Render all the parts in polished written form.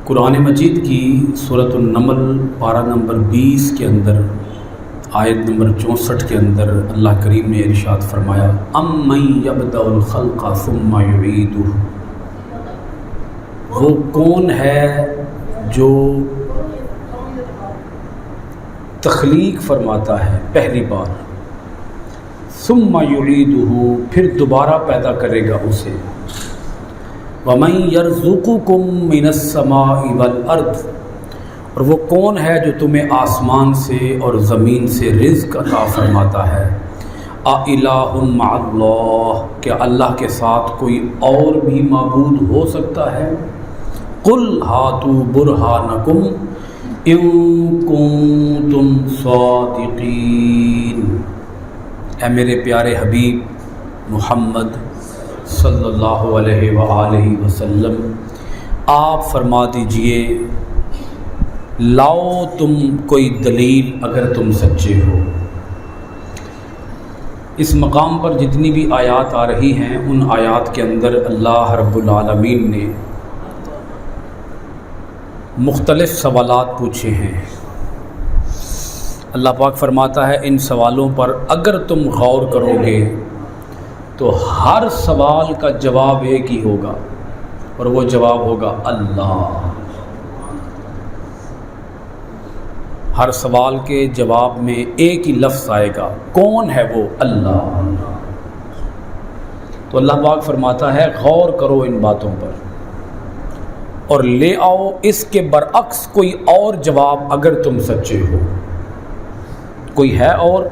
قرآن مجید کی سورۃ النمل پارہ نمبر 20 کے اندر آیت نمبر 64 کے اندر اللہ کریم نے ارشاد فرمایا امن یبدأ الخلق ثم یعیدہ، وہ کون ہے جو تخلیق فرماتا ہے پہلی بار، ثم یعیدہ پھر دوبارہ پیدا کرے گا اسے، وَمَن يَرْزُقُكُم مِّنَ السَّمَاءِ وَالْأَرْضِ، اور وہ کون ہے جو تمہیں آسمان سے اور زمین سے رزق عطا فرماتا ہے، اَإِلَٰهٌ مَّعَ اللَّهِ، کہ اللہ کے ساتھ کوئی اور بھی معبود ہو سکتا ہے، قُلْ هَاتُوا بُرْهَانَكُمْ إِن كُنتُمْ صَادِقِينَ۔ اے میرے پیارے حبیب محمد صلی اللہ علیہ وآلہ وسلم، آپ فرما دیجئے لاؤ تم کوئی دلیل اگر تم سچے ہو۔ اس مقام پر جتنی بھی آیات آ رہی ہیں ان آیات کے اندر اللہ رب العالمین نے مختلف سوالات پوچھے ہیں۔ اللہ پاک فرماتا ہے ان سوالوں پر اگر تم غور کرو گے تو ہر سوال کا جواب ایک ہی ہوگا، اور وہ جواب ہوگا اللہ۔ ہر سوال کے جواب میں ایک ہی لفظ آئے گا، کون ہے وہ؟ اللہ۔ تو اللہ پاک فرماتا ہے غور کرو ان باتوں پر اور لے آؤ اس کے برعکس کوئی اور جواب اگر تم سچے ہو۔ کوئی ہے اور؟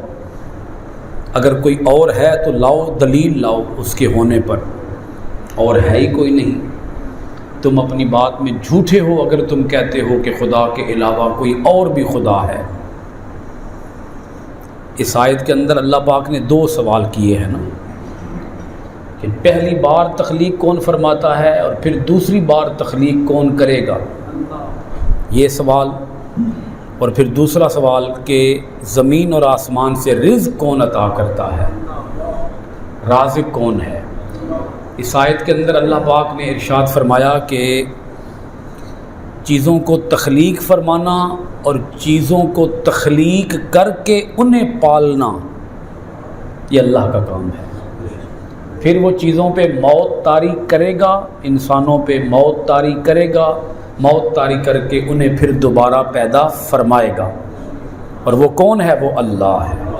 اگر کوئی اور ہے تو لاؤ، دلیل لاؤ اس کے ہونے پر، اور ہے ہی کوئی نہیں۔ تم اپنی بات میں جھوٹے ہو اگر تم کہتے ہو کہ خدا کے علاوہ کوئی اور بھی خدا ہے۔ اس آیت کے اندر اللہ پاک نے دو سوال کیے ہیں نا، کہ پہلی بار تخلیق کون فرماتا ہے اور پھر دوسری بار تخلیق کون کرے گا، یہ سوال، اور پھر دوسرا سوال کہ زمین اور آسمان سے رزق کون عطا کرتا ہے، رازق کون ہے۔ اس آیت کے اندر اللہ پاک نے ارشاد فرمایا کہ چیزوں کو تخلیق فرمانا اور چیزوں کو تخلیق کر کے انہیں پالنا یہ اللہ کا کام ہے۔ پھر وہ چیزوں پہ موت طاری کرے گا، انسانوں پہ موت طاری کرے گا، موت طاری کر کے انہیں پھر دوبارہ پیدا فرمائے گا، اور وہ کون ہے؟ وہ اللہ ہے۔